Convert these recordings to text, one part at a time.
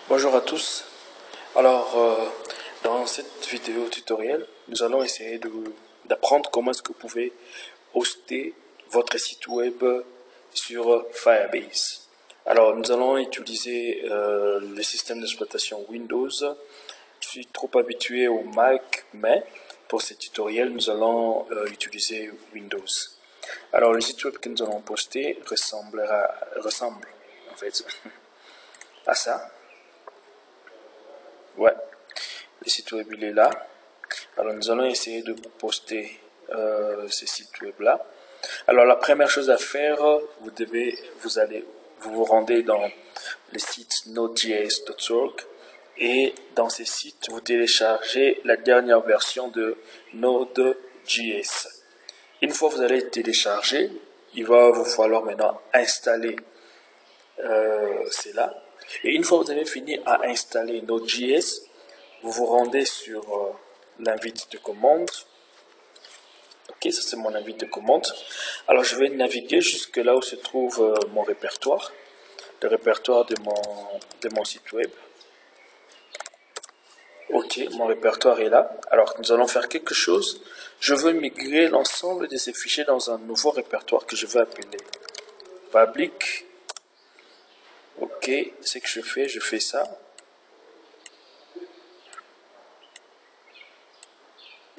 Bonjour à tous. Alors, dans cette vidéo tutoriel, nous allons essayer d'apprendre comment est-ce que vous pouvez hoster votre site web sur Firebase. Alors, nous allons utiliser le système d'exploitation Windows. Je suis trop habitué au Mac, mais pour ce tutoriel, nous allons utiliser Windows. Alors, le site web que nous allons poster ressemble en fait à ça. Ouais, le site web il est là. Alors nous allons essayer de poster ce site web là. Alors la première chose à faire, vous vous rendez dans le site node.js.org et dans ce site vous téléchargez la dernière version de Node.js. Une fois que vous allez télécharger, il va vous falloir maintenant installer cela. Et une fois que vous avez fini à installer Node.js, vous vous rendez sur l'invite de commande. Ok, ça c'est mon invite de commande. Alors je vais naviguer jusque là où se trouve mon répertoire, le répertoire de mon site web. Ok, mon répertoire est là. Alors nous allons faire quelque chose. Je veux migrer l'ensemble de ces fichiers dans un nouveau répertoire que je vais appeler public. Ok, ce que je fais ça.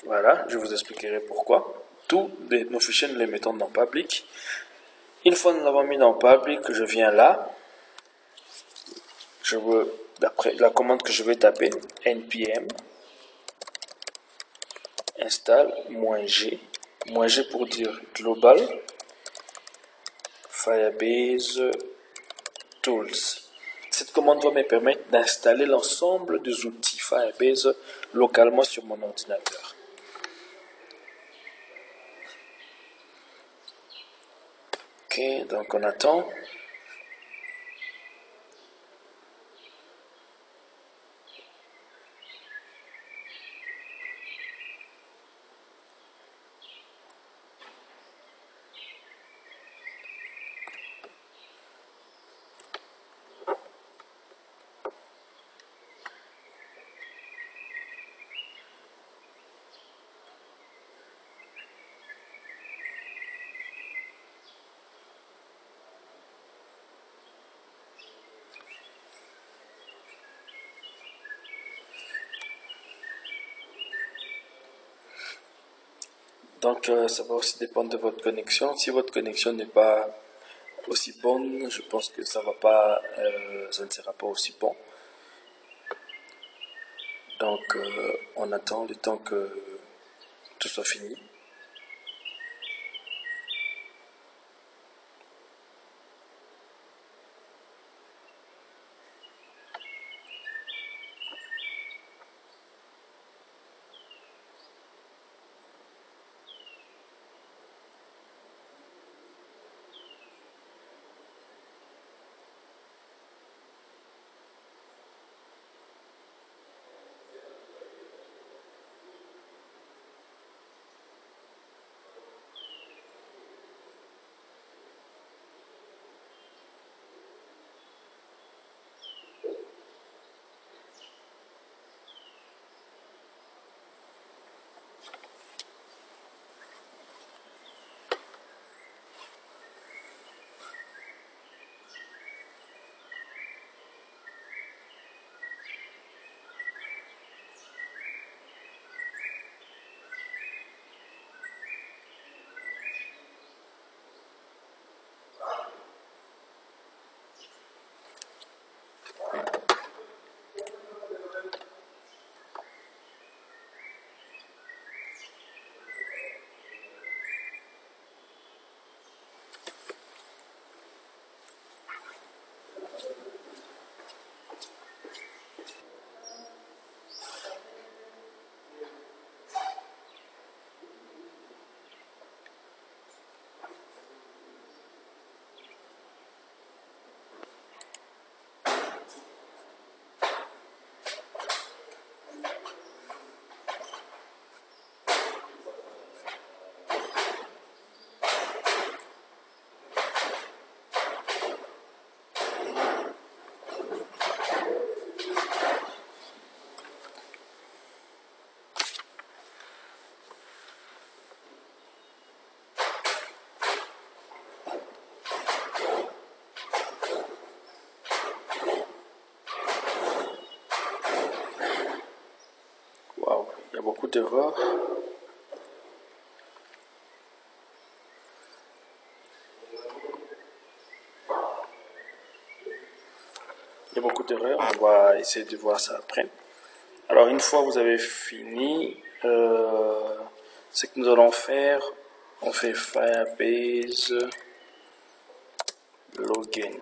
Voilà, je vous expliquerai pourquoi. Tous nos fichiers, nous les mettons dans public. Une fois nous l'avons mis dans public, je viens là. D'après la commande que je vais taper, npm install -g, -g pour dire global Firebase tools. Cette commande va me permettre d'installer l'ensemble des outils Firebase localement sur mon ordinateur. Ok, donc on attend. Donc ça va aussi dépendre de votre connexion. Si votre connexion n'est pas aussi bonne, je pense que ça ne sera pas aussi bon. Donc on attend le temps que tout soit fini. d'erreurs. Il y a beaucoup d'erreurs, on va essayer de voir ça après. Alors une fois vous avez fini, ce que nous allons faire, on fait Firebase login.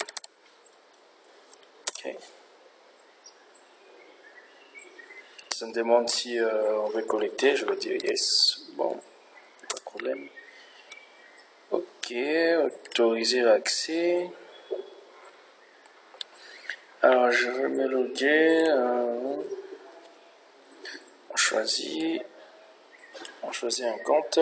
Ok. Ça me demande si on veut collecter, je vais dire yes. Bon, pas de problème. Ok, autoriser l'accès. Alors je vais me loguer. On choisit un compte.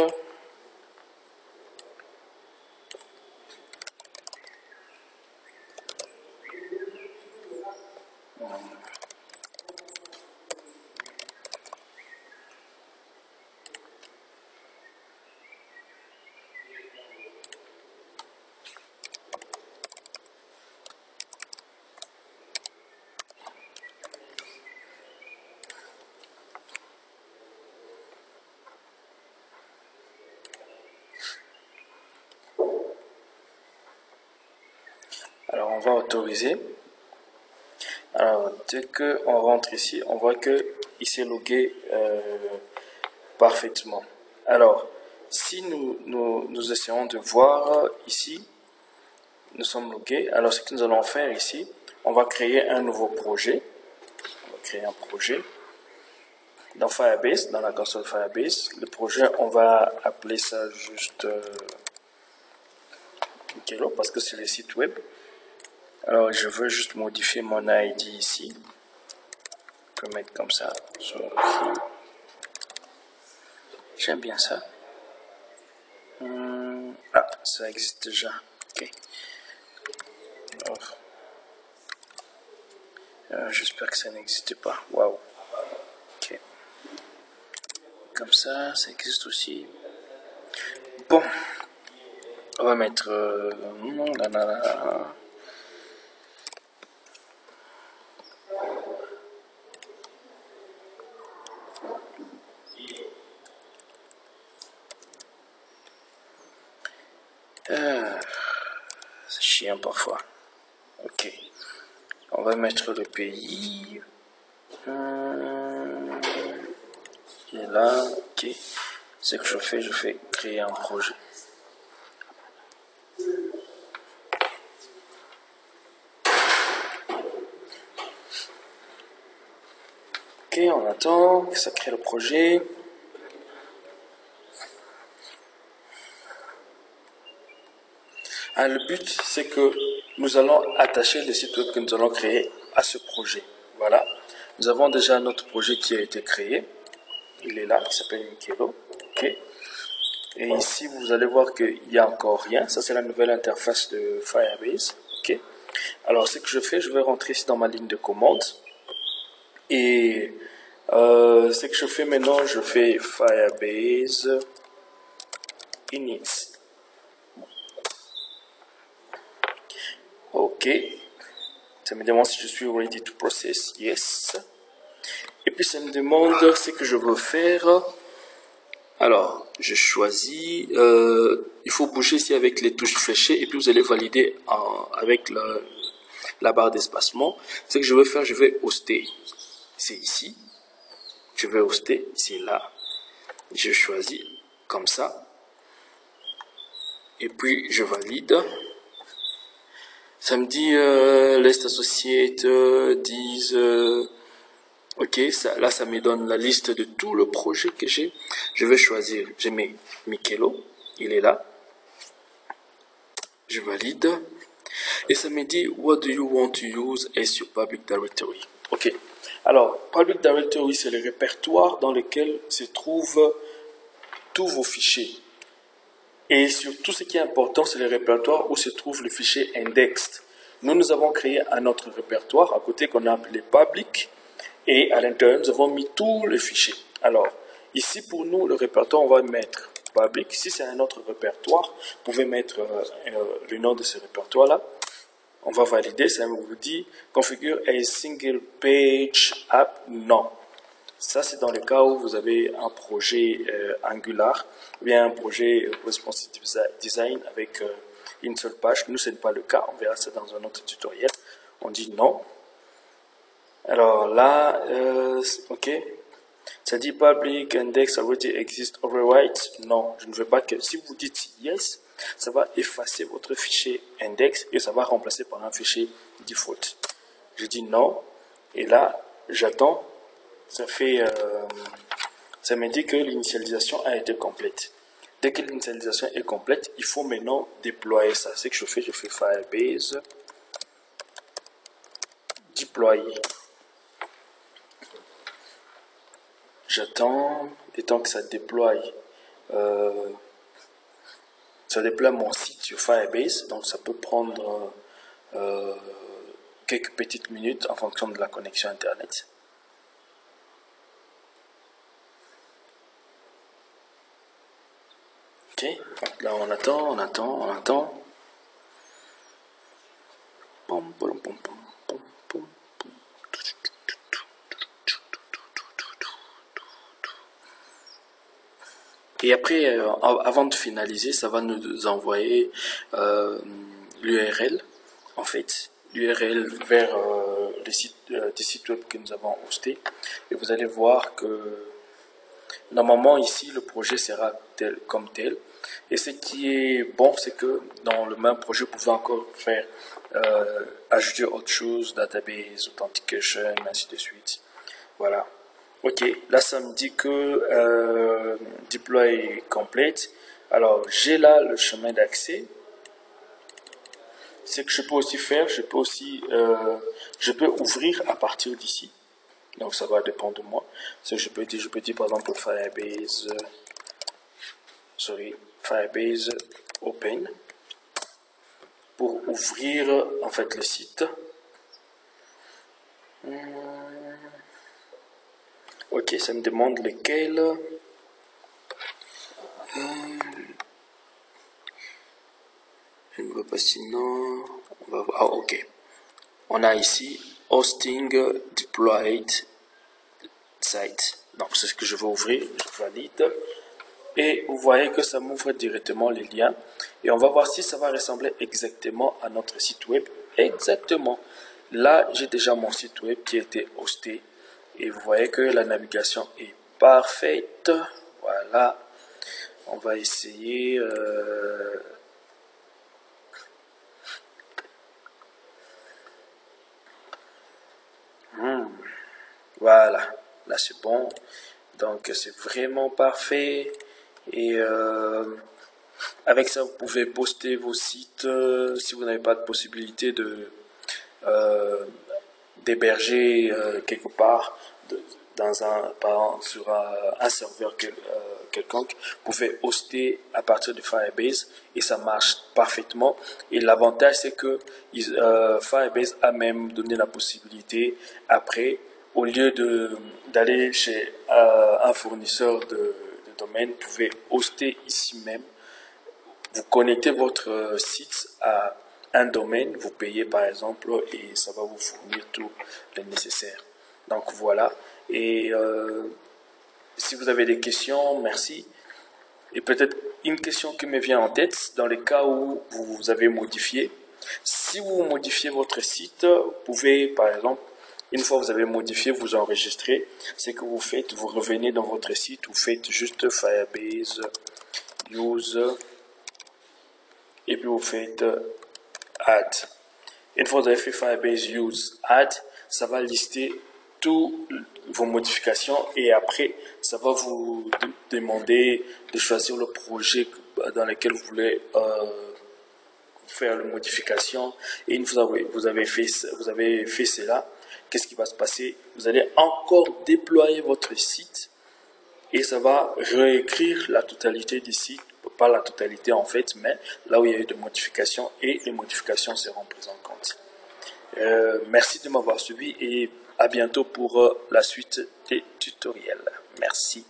Alors on va autoriser. Alors dès qu'on rentre ici, on voit que il s'est logué parfaitement. Alors si nous essayons de voir ici, nous sommes logués. Alors ce que nous allons faire ici, on va créer un nouveau projet. On va créer un projet dans Firebase, dans la console Firebase. Le projet, on va appeler ça juste Mikelo parce que c'est le site web. Alors je veux juste modifier mon ID ici. Je peux mettre comme ça. J'aime bien ça. Ah, ça existe déjà. Ok. J'espère que ça n'existe pas. Waouh. Ok. Comme ça existe aussi. Bon. On va mettre... c'est chiant parfois. Ok. On va mettre le pays. Et là, ok. Ce que je fais créer un projet. Ok, on attend que ça crée le projet. Ah, le but, c'est que nous allons attacher le site web que nous allons créer à ce projet. Voilà. Nous avons déjà notre projet qui a été créé. Il est là, qui s'appelle Mikelo. Ok. Et ici, vous allez voir qu'il n'y a encore rien. Ça, c'est la nouvelle interface de Firebase. Ok. Alors, ce que je fais, je vais rentrer ici dans ma ligne de commande. Et ce que je fais maintenant, je fais Firebase init. Ok. Ça me demande si je suis ready to process. Yes. Et puis ça me demande ce que je veux faire. Alors, je choisis. Il faut bouger ici avec les touches fléchées et puis vous allez valider avec la barre d'espacement. Ce que je veux faire, je vais hoster. C'est ici. Je vais hoster. C'est là. Je choisis comme ça. Et puis je valide. Ça me dit List Associate disent ok, là ça me donne la liste de tout le projet que j'ai. Je vais choisir, je mets Mikelo, il est là. Je valide. Et ça me dit what do you want to use as your public directory. Ok. Alors, public directory, c'est le répertoire dans lequel se trouvent tous vos fichiers. Et surtout, ce qui est important, c'est le répertoire où se trouve le fichier indexed. Nous avons créé un autre répertoire à côté qu'on a appelé public. Et à l'intérieur, nous avons mis tous les fichiers. Alors, ici, pour nous, le répertoire, on va mettre public. Si c'est un autre répertoire, vous pouvez mettre le nom de ce répertoire-là. On va valider. Ça vous dit configure a single page app. Non. Ça, c'est dans le cas où vous avez un projet Angular ou bien un projet Responsive Design avec une seule page. Nous, ce n'est pas le cas. On verra ça dans un autre tutoriel. On dit non. Alors là, ok. Ça dit public index already exists overwrite. Non, je ne veux pas que. Si vous dites yes, ça va effacer votre fichier index et ça va remplacer par un fichier default. Je dis non. Et là, j'attends. Ça m'indique que l'initialisation a été complète. Dès que l'initialisation est complète, il faut maintenant déployer ça. C'est que je fais Firebase deployer. J'attends et tant que ça déploie mon site sur Firebase. Donc ça peut prendre quelques petites minutes en fonction de la connexion internet. Ok, donc là on attend. Et après, avant de finaliser, ça va nous envoyer l'URL, en fait, l'URL vers des sites web que nous avons hostés. Et vous allez voir que normalement ici, le projet sera tel comme tel. Et ce qui est bon, c'est que dans le même projet, vous pouvez encore faire ajouter autre chose, database, authentication, ainsi de suite. Voilà. Ok, là ça me dit que deploy complete. Alors j'ai là le chemin d'accès. Ce que je peux aussi faire, je peux ouvrir à partir d'ici. Donc ça va dépendre de moi. Ce que je peux dire par exemple Firebase open pour ouvrir en fait le site. Ok, ça me demande lequel. Je ne vois pas sinon. On va voir. Ah, ok. On a ici hosting deployed site. Donc c'est ce que je vais ouvrir. Je valide. Et vous voyez que ça m'ouvre directement les liens. Et on va voir si ça va ressembler exactement à notre site web. Exactement. Là, j'ai déjà mon site web qui a été hosté. Et vous voyez que la navigation est parfaite. Voilà. On va essayer. Voilà. Là, c'est bon. Donc, c'est vraiment parfait. Et avec ça, vous pouvez poster vos sites si vous n'avez pas de possibilité de d'héberger quelque part sur un serveur quelconque. Vous pouvez hoster à partir de Firebase et ça marche parfaitement. Et l'avantage, c'est que Firebase a même donné la possibilité après, au lieu d'aller chez un fournisseur de domaine, vous pouvez hoster ici même. Vous connectez votre site à un domaine, vous payez par exemple et ça va vous fournir tout le nécessaire. Donc voilà. Et si vous avez des questions, merci. Et peut-être une question qui me vient en tête, dans les cas où vous avez modifié. Si vous modifiez votre site, vous pouvez par exemple, une fois que vous avez modifié, vous enregistrez. C'est que vous faites, vous revenez dans votre site, vous faites juste Firebase use et puis vous faites add. Une fois que vous avez fait Firebase use add, ça va lister toutes vos modifications et après ça va vous demander de choisir le projet dans lequel vous voulez faire les modifications. Et une fois que vous avez fait cela, qu'est-ce qui va se passer? Vous allez encore déployer votre site et ça va réécrire la totalité du site, pas la totalité en fait, mais là où il y a eu des modifications et les modifications seront prises en compte. Merci de m'avoir suivi et à bientôt pour la suite des tutoriels. Merci.